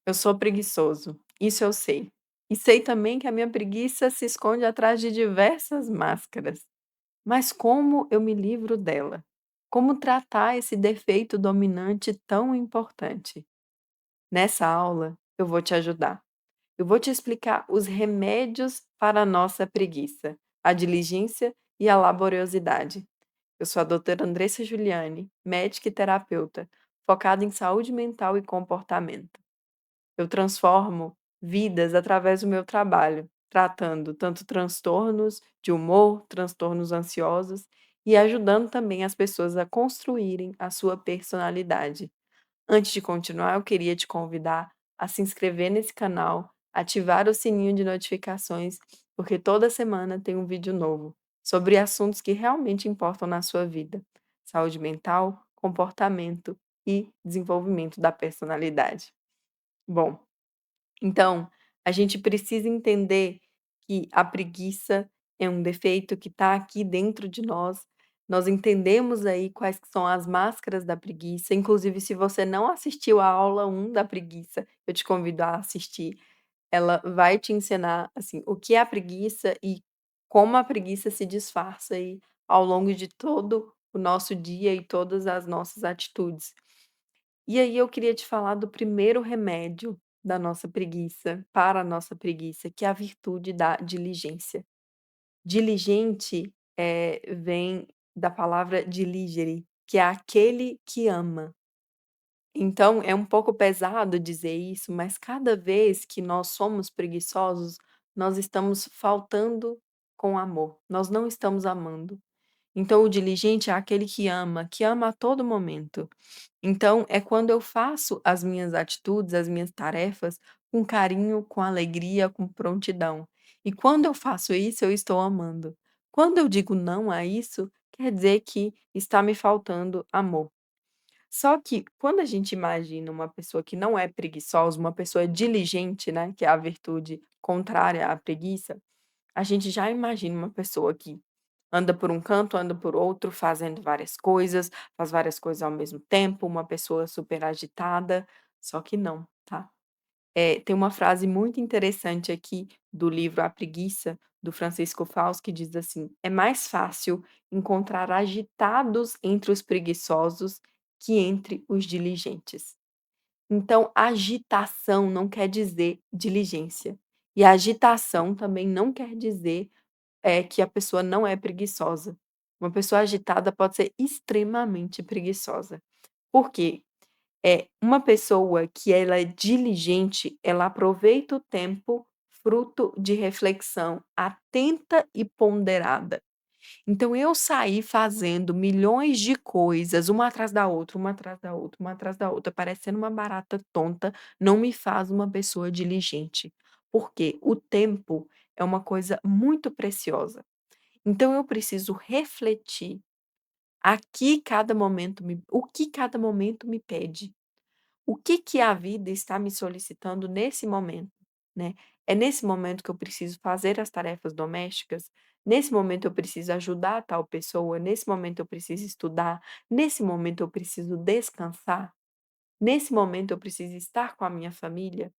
Eu sou preguiçoso, isso eu sei. E sei também que a minha preguiça se esconde atrás de diversas máscaras. Mas como eu me livro dela? Como tratar esse defeito dominante tão importante? Nessa aula, eu vou te ajudar. Eu vou te explicar os remédios para a nossa preguiça, a diligência e a laboriosidade. Eu sou a doutora Andressa Juliane, médica e terapeuta, focada em saúde mental e comportamento. Eu transformo vidas através do meu trabalho, tratando tanto transtornos de humor, transtornos ansiosos e ajudando também as pessoas a construírem a sua personalidade. Antes de continuar, eu queria te convidar a se inscrever nesse canal, ativar o sininho de notificações, porque toda semana tem um vídeo novo sobre assuntos que realmente importam na sua vida: saúde mental, comportamento e desenvolvimento da personalidade. Bom, então, a gente precisa entender que a preguiça é um defeito que está aqui dentro de nós. Nós entendemos aí quais que são as máscaras da preguiça. Inclusive, se você não assistiu a aula 1 da preguiça, eu te convido a assistir. Ela vai te ensinar, assim, o que é a preguiça e como a preguiça se disfarça aí ao longo de todo o nosso dia e todas as nossas atitudes. E aí eu queria te falar do primeiro remédio da nossa preguiça, para a nossa preguiça, que é a virtude da diligência. Diligente, vem da palavra diligere, que é aquele que ama. Então é um pouco pesado dizer isso, mas cada vez que nós somos preguiçosos, nós estamos faltando com amor, nós não estamos amando. Então o diligente é aquele que ama a todo momento. Então, é quando eu faço as minhas atitudes, as minhas tarefas com carinho, com alegria, com prontidão. E quando eu faço isso, eu estou amando. Quando eu digo não a isso, quer dizer que está me faltando amor. Só que quando a gente imagina uma pessoa que não é preguiçosa, uma pessoa diligente, né, que é a virtude contrária à preguiça, a gente já imagina uma pessoa que anda por um canto, anda por outro, fazendo várias coisas, faz várias coisas ao mesmo tempo, uma pessoa super agitada, só que não, tá? Tem uma frase muito interessante aqui do livro A Preguiça, do Francisco Fausto, que diz assim: "É mais fácil encontrar agitados entre os preguiçosos que entre os diligentes". Então, agitação não quer dizer diligência, e agitação também não quer dizer que a pessoa não é preguiçosa. Uma pessoa agitada pode ser extremamente preguiçosa. Por quê? Uma pessoa que ela é diligente, ela aproveita o tempo fruto de reflexão atenta e ponderada. Então eu sair fazendo milhões de coisas, uma atrás da outra, uma atrás da outra, uma atrás da outra, parecendo uma barata tonta, não me faz uma pessoa diligente. Porque o tempo é uma coisa muito preciosa. Então eu preciso refletir o que cada momento me pede. O que que a vida está me solicitando nesse momento, né? É nesse momento que eu preciso fazer as tarefas domésticas? Nesse momento eu preciso ajudar tal pessoa? Nesse momento eu preciso estudar? Nesse momento eu preciso descansar? Nesse momento eu preciso estar com a minha família?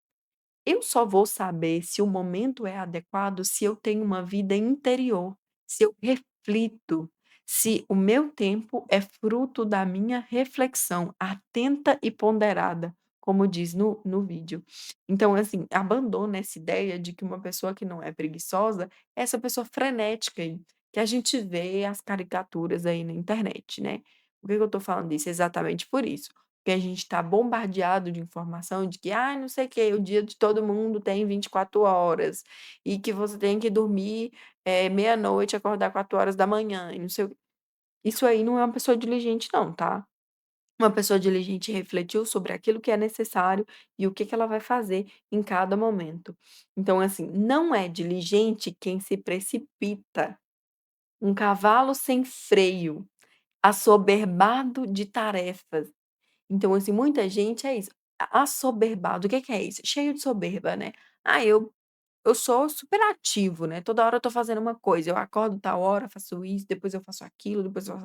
Eu só vou saber se o momento é adequado se eu tenho uma vida interior, se eu reflito, se o meu tempo é fruto da minha reflexão atenta e ponderada, como diz no vídeo. Então, assim, abandona essa ideia de que uma pessoa que não é preguiçosa é essa pessoa frenética aí, que a gente vê as caricaturas aí na internet, né. Por que que eu tô falando isso? Exatamente por isso. Porque a gente está bombardeado de informação de que: "Ah, não sei o quê, o dia de todo mundo tem 24 horas, e que você tem que dormir, meia-noite e acordar 4 horas da manhã e não sei o quê". Isso aí não é uma pessoa diligente não, tá. Uma pessoa diligente refletiu sobre aquilo que é necessário e o que que ela vai fazer em cada momento. Então, assim, não é diligente quem se precipita, um cavalo sem freio, assoberbado de tarefas. Então, assim, muita gente é isso, assoberbado, o que que é isso? Cheio de soberba, né. "Ah, eu sou super ativo, né, toda hora eu tô fazendo uma coisa, eu acordo tal hora, faço isso, depois eu faço aquilo, depois eu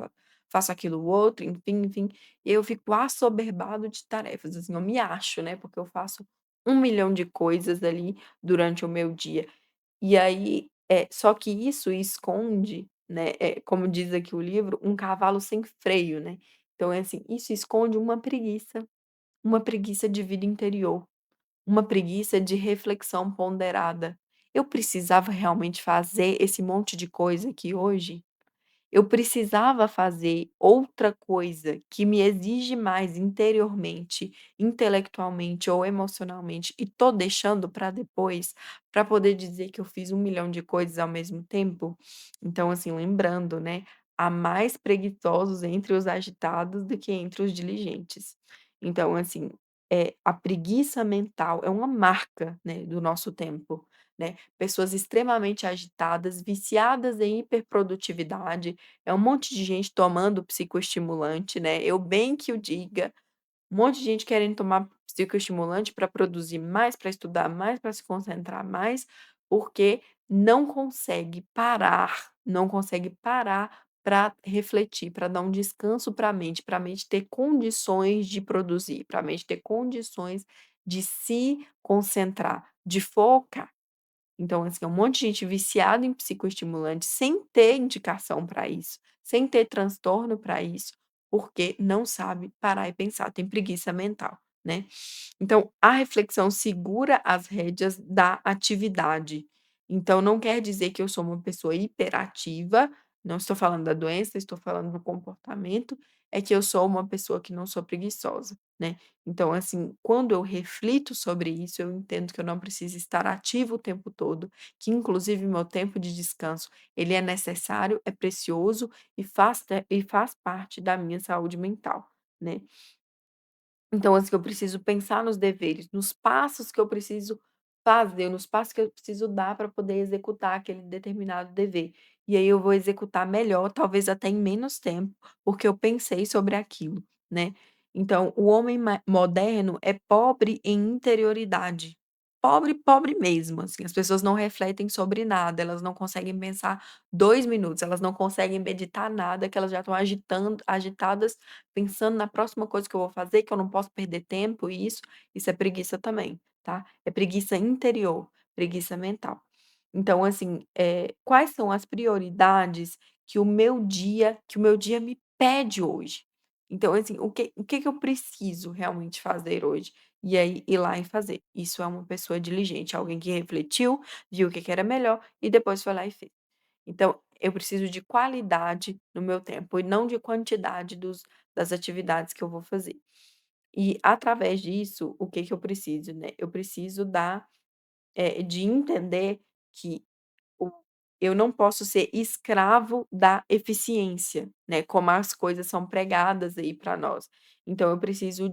faço aquilo outro", enfim, enfim, e eu fico assoberbado de tarefas, assim, eu me acho, né, porque eu faço 1 milhão de coisas ali durante o meu dia. E aí, só que isso esconde, né, como diz aqui o livro, um cavalo sem freio, né. Então é assim, isso esconde uma preguiça de vida interior, uma preguiça de reflexão ponderada. Eu precisava realmente fazer esse monte de coisa aqui hoje? Eu precisava fazer outra coisa que me exige mais interiormente, intelectualmente ou emocionalmente e tô deixando para depois, para poder dizer que eu fiz 1 milhão de coisas ao mesmo tempo? Então, assim, lembrando, né, há mais preguiçosos entre os agitados do que entre os diligentes. Então, assim, a preguiça mental é uma marca, né, do nosso tempo, né. Pessoas extremamente agitadas, viciadas em hiperprodutividade, é um monte de gente tomando psicoestimulante, né, eu bem que o diga, um monte de gente querendo tomar psicoestimulante para produzir mais, para estudar mais, para se concentrar mais, porque não consegue parar para refletir, para dar um descanso para a mente ter condições de produzir, para a mente ter condições de se concentrar, de focar. Então, assim, é um monte de gente viciada em psicoestimulante sem ter indicação para isso, sem ter transtorno para isso, porque não sabe parar e pensar, tem preguiça mental, né. Então, a reflexão segura as rédeas da atividade. Então, não quer dizer que eu sou uma pessoa hiperativa, não estou falando da doença, estou falando do comportamento, é que eu sou uma pessoa que não sou preguiçosa, né. Então, assim, quando eu reflito sobre isso, eu entendo que eu não preciso estar ativo o tempo todo, que inclusive meu tempo de descanso, ele é necessário, é precioso e faz parte da minha saúde mental, né. Então, assim, eu preciso pensar nos deveres, nos passos que eu preciso fazer, nos passos que eu preciso dar para poder executar aquele determinado dever. E aí eu vou executar melhor, talvez até em menos tempo, porque eu pensei sobre aquilo, né. Então, o homem moderno é pobre em interioridade. Pobre, pobre mesmo, assim, as pessoas não refletem sobre nada, elas não conseguem pensar 2 minutos, elas não conseguem meditar nada, que elas já estão agitadas pensando na próxima coisa que eu vou fazer, que eu não posso perder tempo e isso é preguiça também, tá. É preguiça interior, preguiça mental. Então assim, quais são as prioridades que o meu dia me pede hoje? Então assim, o que que eu preciso realmente fazer hoje? E aí ir lá e fazer. Isso é uma pessoa diligente, alguém que refletiu, viu o que que era melhor e depois foi lá e fez. Então, eu preciso de qualidade no meu tempo e não de quantidade das atividades que eu vou fazer. E através disso, o que que eu preciso, né? Eu preciso de entender que o eu não posso ser escravo da eficiência, né, como as coisas são pregadas aí para nós. Então eu preciso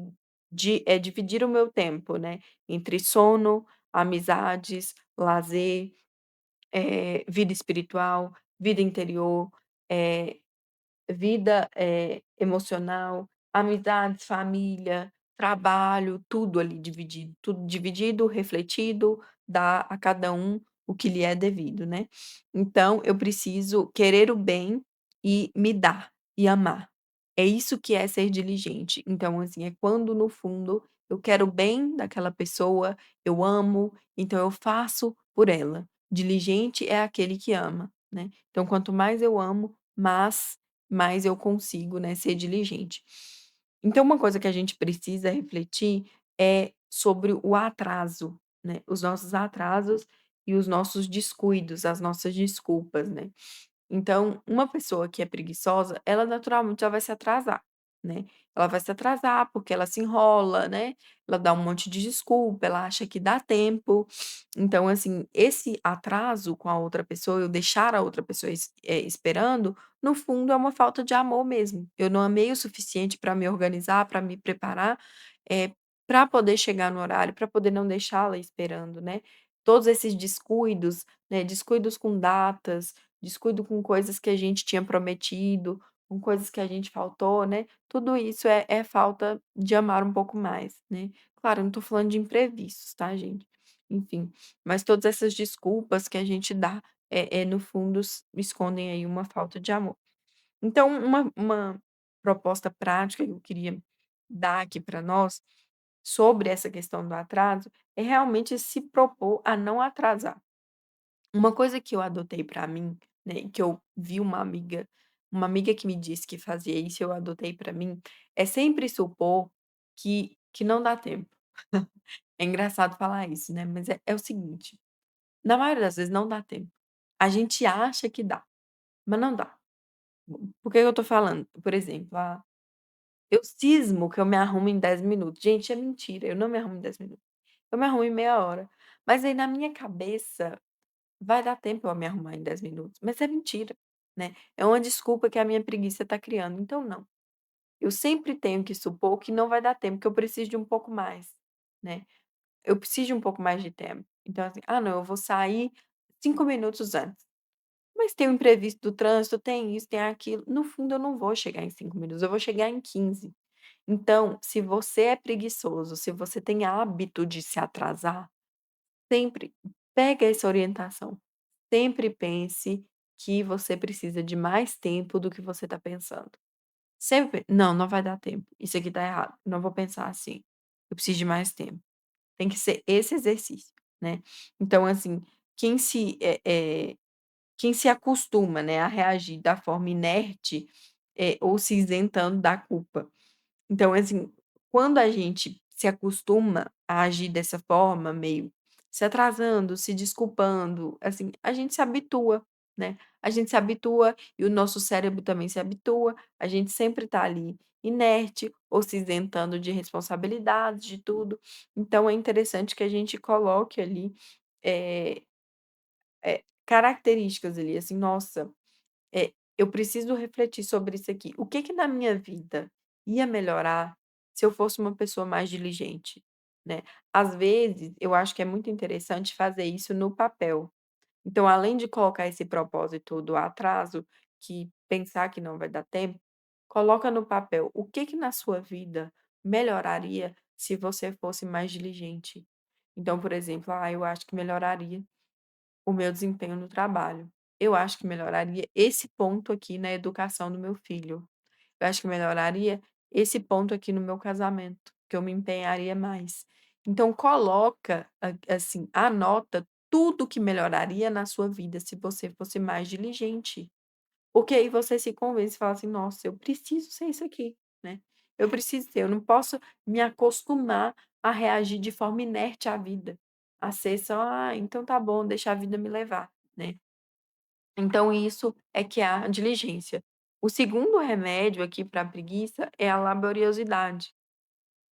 dividir o meu tempo, né, entre sono, amizades, lazer, vida espiritual, vida interior, eh vida, emocional, amizades, família, trabalho, tudo dividido, refletido, dá a cada um o que lhe é devido, né. Então eu preciso querer o bem e me dar, e amar. É isso que é ser diligente. Então, assim, é quando no fundo eu quero o bem daquela pessoa, eu amo, então eu faço por ela. Diligente é aquele que ama, né. Então quanto mais eu amo, mais eu consigo, né, ser diligente. Então uma coisa que a gente precisa refletir é sobre o atraso, né, os nossos atrasos e os nossos descuidos, as nossas desculpas, né. Então, uma pessoa que é preguiçosa, ela naturalmente já vai se atrasar, né. Ela vai se atrasar, porque ela se enrola, né, ela dá um monte de desculpa, ela acha que dá tempo. Então, assim, esse atraso com a outra pessoa, eu deixar a outra pessoa esperando, no fundo é uma falta de amor mesmo. Eu não amei o suficiente para me organizar, para me preparar, pra poder chegar no horário, para poder não deixá-la esperando, né. Todos esses descuidos, né, descuidos com datas, descuido com coisas que a gente tinha prometido, com coisas que a gente faltou, né, tudo isso é falta de amar um pouco mais, né. Claro, eu não tô falando de imprevistos, tá, gente. Enfim, mas todas essas desculpas que a gente dá, no fundo escondem aí uma falta de amor. Então uma proposta prática que eu queria dar aqui para nós sobre essa questão do atraso é realmente se propor a não atrasar. Uma coisa que eu adotei pra mim, né, e que eu vi uma amiga que me disse que fazia isso, eu adotei pra mim, é sempre supor que não dá tempo. É engraçado falar isso, né, mas é o seguinte, na maioria das vezes não dá tempo. A gente acha que dá, mas não dá. Por que que eu tô falando? Por exemplo, eu cismo que eu me arrumo em 10 minutos. Gente, é mentira, eu não me arrumo em 10 minutos. Eu me arrumo em meia hora. Mas aí na minha cabeça vai dar tempo eu me arrumar em 10 minutos, mas é mentira, né. É uma desculpa que a minha preguiça está criando, então não. Eu sempre tenho que supor que não vai dar tempo, que eu preciso de um pouco mais, né. Eu preciso de um pouco mais de tempo. Então assim: "Ah não, eu vou sair 5 minutos antes", mas tem o imprevisto do trânsito, tem isso, tem aquilo, no fundo eu não vou chegar em 5 minutos, eu vou chegar em 15. Então, se você é preguiçoso, se você tem hábito de se atrasar, sempre pega essa orientação. Sempre pense que você precisa de mais tempo do que você está pensando. Sempre "Não, não vai dar tempo. Isso aqui está errado. Não vou pensar assim. Eu preciso de mais tempo". Tem que ser esse exercício, né. Então, assim, quem se acostuma, né, a reagir da forma inerte, ou se isentando da culpa. Então, assim, quando a gente se acostuma a agir dessa forma, meio se atrasando, se desculpando, assim, a gente se habitua, né. A gente se habitua e o nosso cérebro também se habitua, a gente sempre tá ali inerte ou se isentando de responsabilidades, de tudo. Então é interessante que a gente coloque ali, eh características ali, assim: "Nossa, eu preciso refletir sobre isso aqui. O que que na minha vida ia melhorar se eu fosse uma pessoa mais diligente, né?" Às vezes, eu acho que é muito interessante fazer isso no papel. Então, além de colocar esse propósito do atraso, que pensar que não vai dar tempo, coloca no papel o que que na sua vida melhoraria se você fosse mais diligente. Então, por exemplo, eu acho que melhoraria o meu desempenho no trabalho. Eu acho que melhoraria esse ponto aqui na educação do meu filho. Eu acho que melhoraria esse ponto aqui no meu casamento, que eu me empenharia mais. Então coloca, assim, anota tudo que melhoraria na sua vida se você fosse mais diligente. Porque aí você se convence e fala assim: "Nossa, eu preciso ser isso aqui, né. Eu preciso ser, eu não posso me acostumar a reagir de forma inerte à vida, a ser só: 'Ah, então tá bom, deixa a vida me levar'", né. Então isso é que é a diligência. O segundo remédio aqui para a preguiça é a laboriosidade.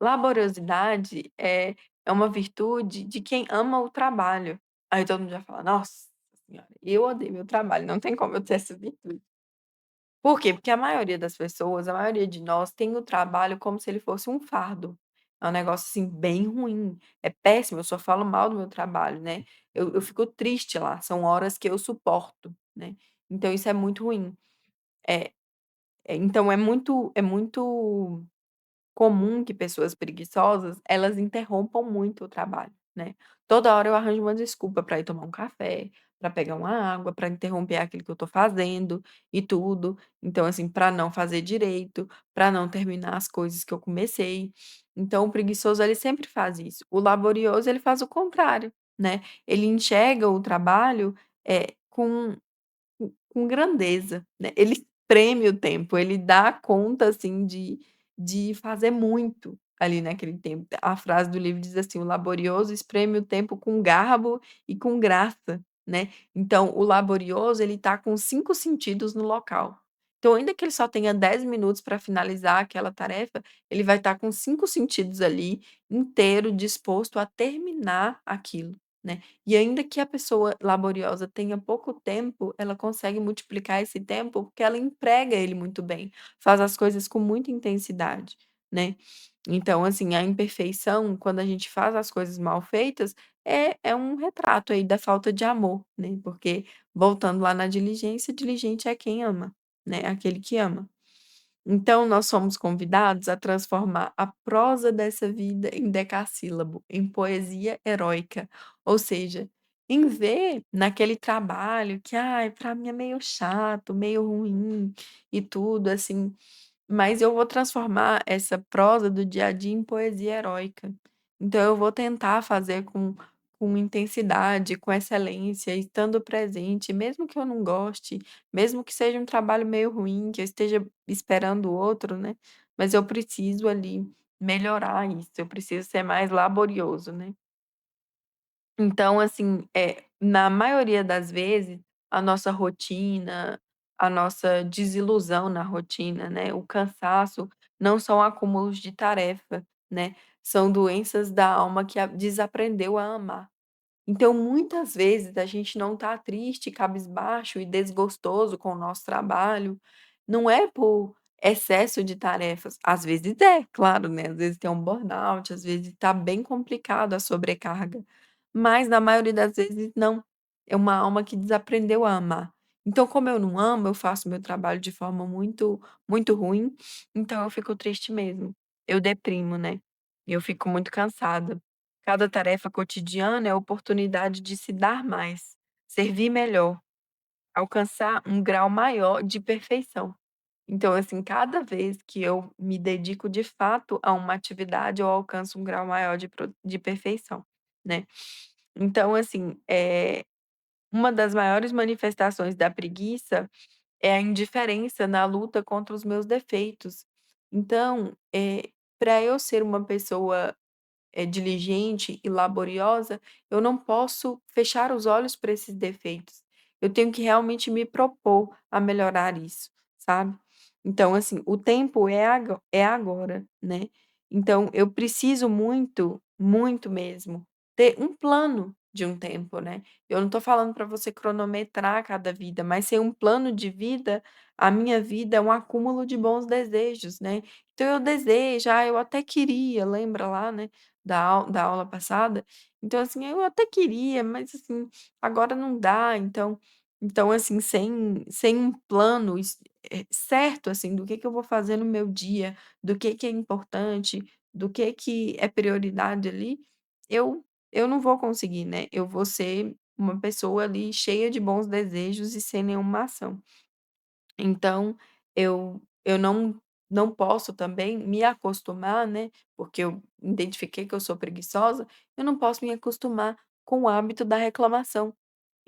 Laboriosidade é uma virtude de quem ama o trabalho. Aí todo mundo já fala: "Nossa senhora, eu odeio meu trabalho, não tem como eu ter essa virtude". Por quê? Porque a maioria das pessoas, a maioria de nós tem o trabalho como se ele fosse um fardo. É um negócio, assim, bem ruim, é péssimo, eu só falo mal do meu trabalho, né. Eu fico triste lá, são horas que eu suporto, né. Então isso é muito ruim. É, então é muito comum que pessoas preguiçosas, elas interrompam muito o trabalho, né. Toda hora eu arranjo uma desculpa para ir tomar um café, para pegar uma água, para interromper aquilo que eu estou fazendo e tudo. Então, assim, para não fazer direito, para não terminar as coisas que eu comecei. Então o preguiçoso ele sempre faz isso. O laborioso ele faz o contrário, né. Ele enxerga o trabalho, com grandeza, né, ele espreme o tempo, ele dá conta, assim, de fazer muito ali naquele tempo. A frase do livro diz assim: "O laborioso espreme o tempo com garbo e com graça", né. Então o laborioso ele tá com 5 sentidos no local. Então ainda que ele só tenha 10 minutos para finalizar aquela tarefa, ele vai estar com 5 sentidos ali, inteiro, disposto a terminar aquilo, né. E ainda que a pessoa laboriosa tenha pouco tempo, ela consegue multiplicar esse tempo, porque ela emprega ele muito bem, faz as coisas com muita intensidade, né. Então, assim, a imperfeição, quando a gente faz as coisas mal feitas, é um retrato aí da falta de amor, né, porque voltando lá na diligência, diligente é quem ama, né, aquele que ama. Então nós somos convidados a transformar a prosa dessa vida em decassílabo, em poesia heróica, ou seja, em ver naquele trabalho que, ai, para mim é meio chato, meio ruim e tudo, assim, mas eu vou transformar essa prosa do dia a dia em poesia heróica. Então eu vou tentar fazer com intensidade, com excelência, estando presente, mesmo que eu não goste, mesmo que seja um trabalho meio ruim, que eu esteja esperando o outro, né, mas eu preciso ali melhorar isso, eu preciso ser mais laborioso, né. Então, assim, na maioria das vezes, a nossa rotina, a nossa desilusão na rotina, né, o cansaço, não são acúmulos de tarefa, né, são doenças da alma que a desaprendeu a amar. Então, muitas vezes, a gente não tá triste, cabisbaixo e desgostoso com o nosso trabalho, não é por excesso de tarefas, às vezes é, claro, né, às vezes tem um burnout, às vezes tá bem complicado a sobrecarga, mas na maioria das vezes não, é uma alma que desaprendeu a amar. Então, como eu não amo, eu faço meu trabalho de forma muito ruim, então eu fico triste mesmo, eu deprimo, né, eu fico muito cansada. Cada tarefa cotidiana é oportunidade de se dar mais, servir melhor, alcançar um grau maior de perfeição. Então, assim, cada vez que eu me dedico de fato a uma atividade, eu alcanço um grau maior de perfeição, né. Então, assim, uma das maiores manifestações da preguiça é a indiferença na luta contra os meus defeitos. Então, pra eu ser uma pessoa diligente e laboriosa, eu não posso fechar os olhos para esses defeitos. Eu tenho que realmente me propor a melhorar isso, sabe. Então, assim, o tempo é agora, né. Então eu preciso muito, muito mesmo, ter um plano de um tempo, né. Eu não estou falando para você cronometrar cada vida, mas ser um plano de vida, a minha vida é um acúmulo de bons desejos, né. Então eu desejo, eu até queria, lembra lá, né, da aula passada. Então, assim, eu até queria, mas, assim, agora não dá, então, assim, sem um plano certo, assim, do que eu vou fazer no meu dia, do que é importante, do que é prioridade ali, eu eu não vou conseguir, né, eu vou ser uma pessoa ali cheia de bons desejos e sem nenhuma ação. Então, eu não posso também me acostumar, né, porque eu identifiquei que eu sou preguiçosa, eu não posso me acostumar com o hábito da reclamação.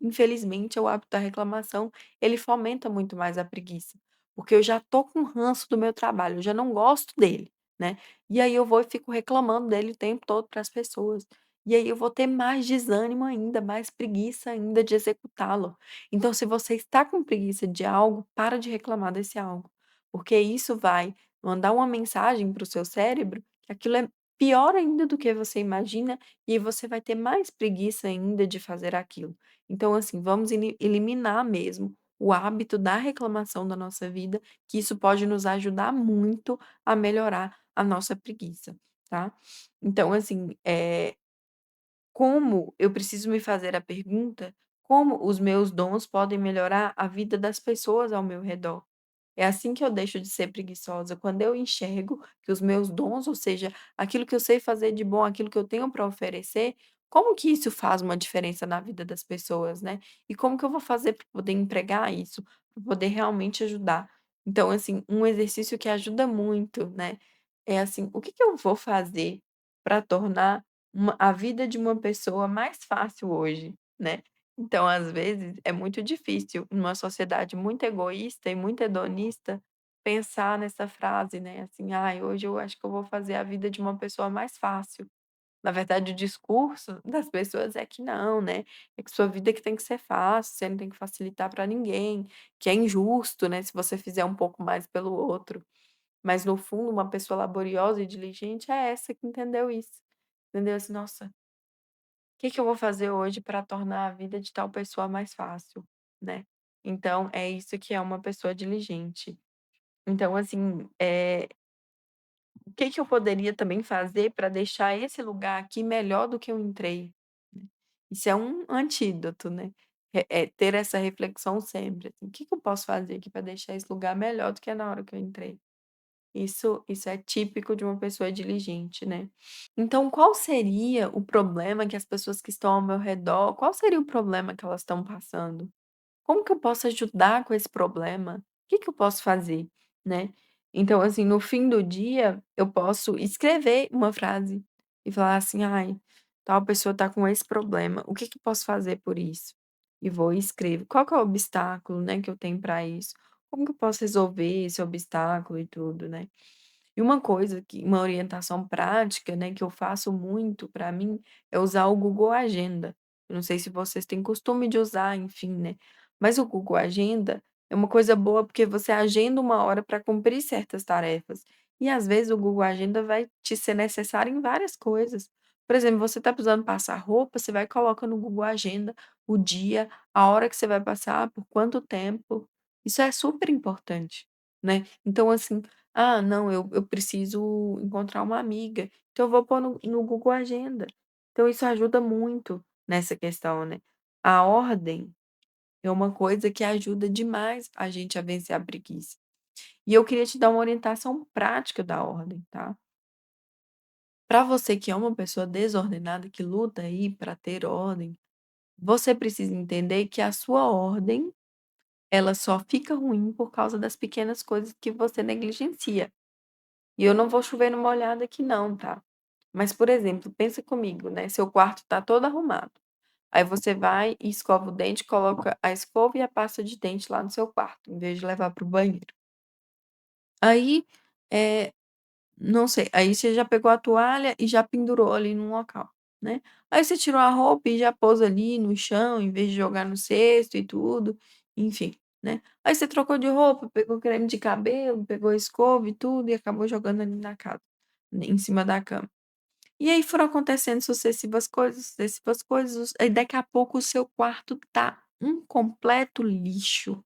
Infelizmente, o hábito da reclamação, ele fomenta muito mais a preguiça, porque eu já tô com ranço do meu trabalho, eu já não gosto dele, né, e aí eu vou e fico reclamando dele o tempo todo para as pessoas. E aí eu vou ter mais desânimo ainda, mais preguiça ainda de executá-lo. Então, se você está com preguiça de algo, para de reclamar desse algo, porque isso vai mandar uma mensagem para o seu cérebro que aquilo é pior ainda do que você imagina, e aí você vai ter mais preguiça ainda de fazer aquilo. Então, assim, vamos eliminar mesmo o hábito da reclamação da nossa vida, que isso pode nos ajudar muito a melhorar a nossa preguiça, tá? Então, assim, como eu preciso me fazer a pergunta: como os meus dons podem melhorar a vida das pessoas ao meu redor? É assim que eu deixo de ser preguiçosa, quando eu enxergo que os meus dons, ou seja, aquilo que eu sei fazer de bom, aquilo que eu tenho para oferecer, como que isso faz uma diferença na vida das pessoas, né? E como que eu vou fazer para poder empregar isso, para poder realmente ajudar? Então, assim, um exercício que ajuda muito, né, é assim, o que que eu vou fazer para tornar a vida de uma pessoa mais fácil hoje, né? Então, às vezes, é muito difícil, numa sociedade muito egoísta e muito hedonista, pensar nessa frase, né, assim: "Ai, hoje eu acho que eu vou fazer a vida de uma pessoa mais fácil". Na verdade, o discurso das pessoas é que não, né, é que sua vida que tem que ser fácil, você não tem que facilitar para ninguém, que é injusto, né, se você fizer um pouco mais pelo outro. Mas, no fundo, uma pessoa laboriosa e diligente é essa que entendeu isso. Entendeu assim: "Nossa, que eu vou fazer hoje para tornar a vida de tal pessoa mais fácil, né?". Então é isso que é uma pessoa diligente. Então, assim, o que que eu poderia também fazer para deixar esse lugar aqui melhor do que eu entrei, né? Isso é um antídoto, né, ter essa reflexão sempre, assim: "O que que eu posso fazer aqui para deixar esse lugar melhor do que na hora que eu entrei?". Isso é típico de uma pessoa diligente, né. Então, qual seria o problema que as pessoas que estão ao meu redor, qual seria o problema que elas estão passando? Como que eu posso ajudar com esse problema? O que que eu posso fazer, né? Então, assim, no fim do dia, eu posso escrever uma frase e falar assim: "Ai, tal pessoa tá com esse problema, o que que eu posso fazer por isso?". E vou e escrevo. Qual que é o obstáculo, né, que eu tenho para isso? Como que eu posso resolver esse obstáculo e tudo, né? E uma orientação prática, né, que eu faço muito para mim, é usar o Google Agenda. Eu não sei se vocês têm costume de usar, enfim, né, mas o Google Agenda é uma coisa boa, porque você agenda uma hora para cumprir certas tarefas, e às vezes o Google Agenda vai te ser necessário em várias coisas. Por exemplo, você está precisando passar roupa, você vai e coloca no Google Agenda o dia, a hora que você vai passar, por quanto tempo. Isso é super importante, né. Então assim, ah, não, eu preciso encontrar uma amiga, então eu vou pôr no Google Agenda. Então isso ajuda muito nessa questão, né. A ordem é uma coisa que ajuda demais a gente a vencer a preguiça. E eu queria te dar uma orientação prática da ordem, tá. Para você que é uma pessoa desordenada, que luta aí para ter ordem, você precisa entender que a sua ordem, ela só fica ruim por causa das pequenas coisas que você negligencia. E eu não vou chover no molhado aqui não, tá. Mas, por exemplo, pensa comigo, né, seu quarto tá todo arrumado, aí você vai e escova o dente, coloca a escova e a pasta de dente lá no seu quarto, em vez de levar para o banheiro. Aí, eh, não sei, aí você já pegou a toalha e já pendurou ali num local, né. Aí você tirou a roupa e já pôs ali no chão, em vez de jogar no cesto e tudo, enfim, né. Aí você trocou de roupa, pegou creme de cabelo, pegou escova e tudo e acabou jogando ali na casa, em cima da cama. E aí foram acontecendo sucessivas coisas, aí daqui a pouco o seu quarto tá um completo lixo.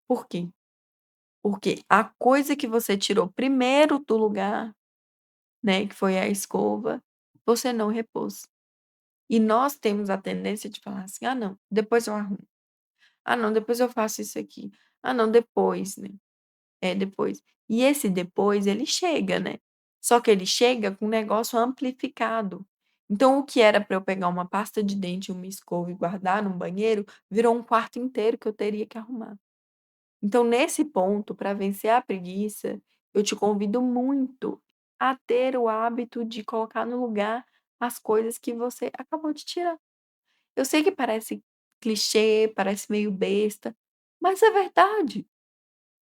Por quê? Porque a coisa que você tirou primeiro do lugar, né, que foi a escova, você não repôs. E nós temos a tendência de falar assim: "Ah não, depois eu arrumo. Ah não, depois eu faço isso aqui. Ah não, depois, né". É, depois. E esse depois ele chega, né. Só que ele chega com um negócio amplificado. Então o que era para eu pegar uma pasta de dente e uma escova e guardar num banheiro, virou um quarto inteiro que eu teria que arrumar. Então nesse ponto, para vencer a preguiça, eu te convido muito a ter o hábito de colocar no lugar as coisas que você acabou de tirar. Eu sei que parece clichê, parece meio besta, mas é verdade.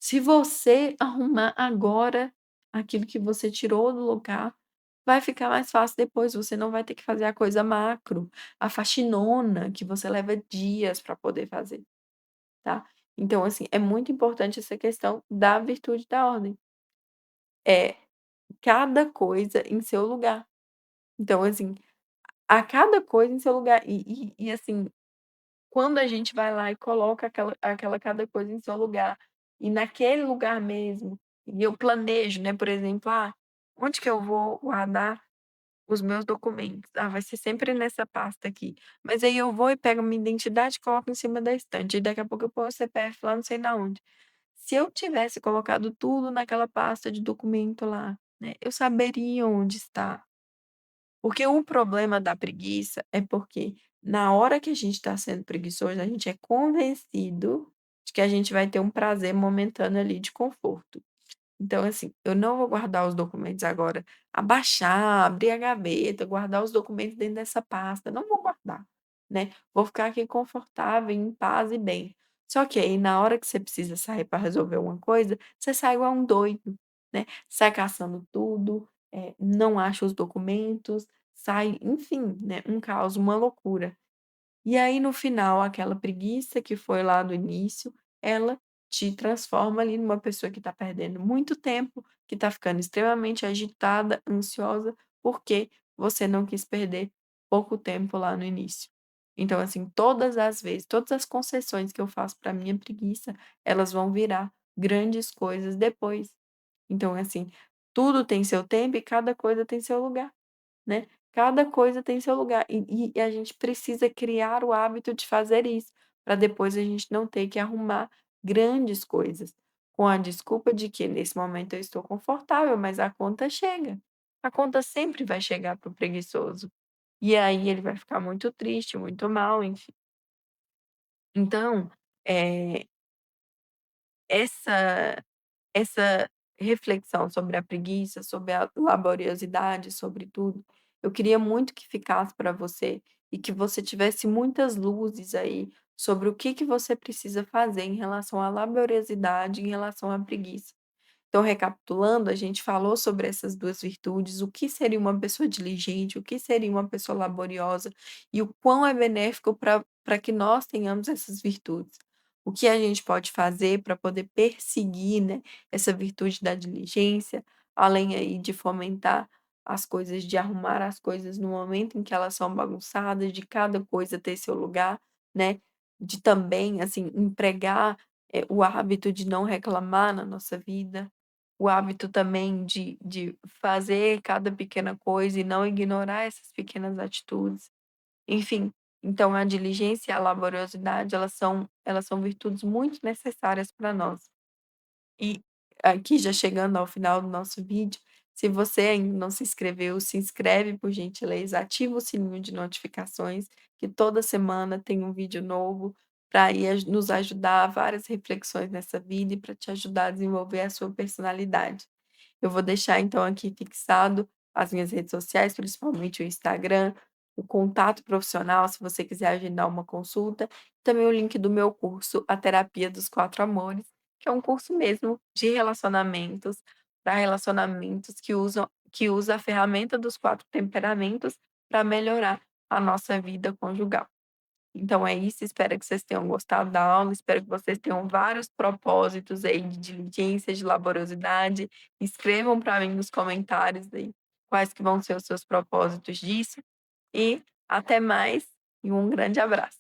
Se você arrumar agora aquilo que você tirou do lugar, vai ficar mais fácil depois, você não vai ter que fazer a coisa macro, a faxinona que você leva dias para poder fazer, tá. Então, assim, é muito importante essa questão da virtude da ordem. É cada coisa em seu lugar. Então, assim, a cada coisa em seu lugar. Assim, quando a gente vai lá e coloca aquela cada coisa em seu lugar, e naquele lugar mesmo, e eu planejo, né, por exemplo: "Ah, onde que eu vou guardar os meus documentos? Ah, vai ser sempre nessa pasta aqui". Mas aí eu vou e pego minha identidade e coloco em cima da estante, e daqui a pouco eu ponho o CPF lá não sei na onde. Se eu tivesse colocado tudo naquela pasta de documento lá, né, eu saberia onde está. Porque o problema da preguiça é porque na hora que a gente está sendo preguiçoso, a gente é convencido de que a gente vai ter um prazer momentâneo ali de conforto. Então, assim, eu não vou guardar os documentos agora, abaixar, abrir a gaveta, guardar os documentos dentro dessa pasta, não vou guardar, né. Vou ficar aqui confortável, em paz e bem. Só que aí na hora que você precisa sair para resolver uma coisa, você sai igual um doido, né. Sai caçando tudo, não acha os documentos, sai, enfim, né, um caos, uma loucura. E aí no final aquela preguiça que foi lá do início, ela te transforma ali numa pessoa que está perdendo muito tempo, que está ficando extremamente agitada, ansiosa, porque você não quis perder pouco tempo lá no início. Então assim, todas as vezes, todas as concessões que eu faço para minha preguiça, elas vão virar grandes coisas depois. Então assim, tudo tem seu tempo e cada coisa tem seu lugar. Né, cada coisa tem seu lugar e a gente precisa criar o hábito de fazer isso, para depois a gente não ter que arrumar grandes coisas, com a desculpa de que nesse momento eu estou confortável, mas a conta chega. A conta sempre vai chegar para o preguiçoso, e aí ele vai ficar muito triste, muito mal, enfim. Então, eh, essa essa reflexão sobre a preguiça, sobre a laboriosidade, sobre tudo, eu queria muito que ficasse para você e que você tivesse muitas luzes aí sobre o que que você precisa fazer em relação à laboriosidade, em relação à preguiça. Então, recapitulando, a gente falou sobre essas 2 virtudes, o que seria uma pessoa diligente, o que seria uma pessoa laboriosa e o quão é benéfico para que nós tenhamos essas virtudes. O que a gente pode fazer para poder perseguir, né, essa virtude da diligência, além aí de fomentar as coisas, de arrumar as coisas no momento em que elas são bagunçadas, de cada coisa ter seu lugar, né, de também, assim, empregar, o hábito de não reclamar na nossa vida, o hábito também de fazer cada pequena coisa e não ignorar essas pequenas atitudes. Enfim, então a diligência e a laboriosidade, elas são virtudes muito necessárias para nós. E aqui já chegando ao final do nosso vídeo, se você ainda não se inscreveu, se inscreve por gentileza, ativa o sininho de notificações, que toda semana tem um vídeo novo para nos ajudar a várias reflexões nessa vida e para te ajudar a desenvolver a sua personalidade. Eu vou deixar então aqui fixado as minhas redes sociais, principalmente o Instagram, o contato profissional, se você quiser agendar uma consulta, também o link do meu curso, A Terapia dos Quatro Amores, que é um curso mesmo de relacionamentos, para relacionamentos que usa a ferramenta dos 4 temperamentos para melhorar a nossa vida conjugal. Então é isso, espero que vocês tenham gostado da aula, espero que vocês tenham vários propósitos aí de diligência, de laboriosidade. Escrevam para mim nos comentários aí quais que vão ser os seus propósitos disso, e até mais e um grande abraço.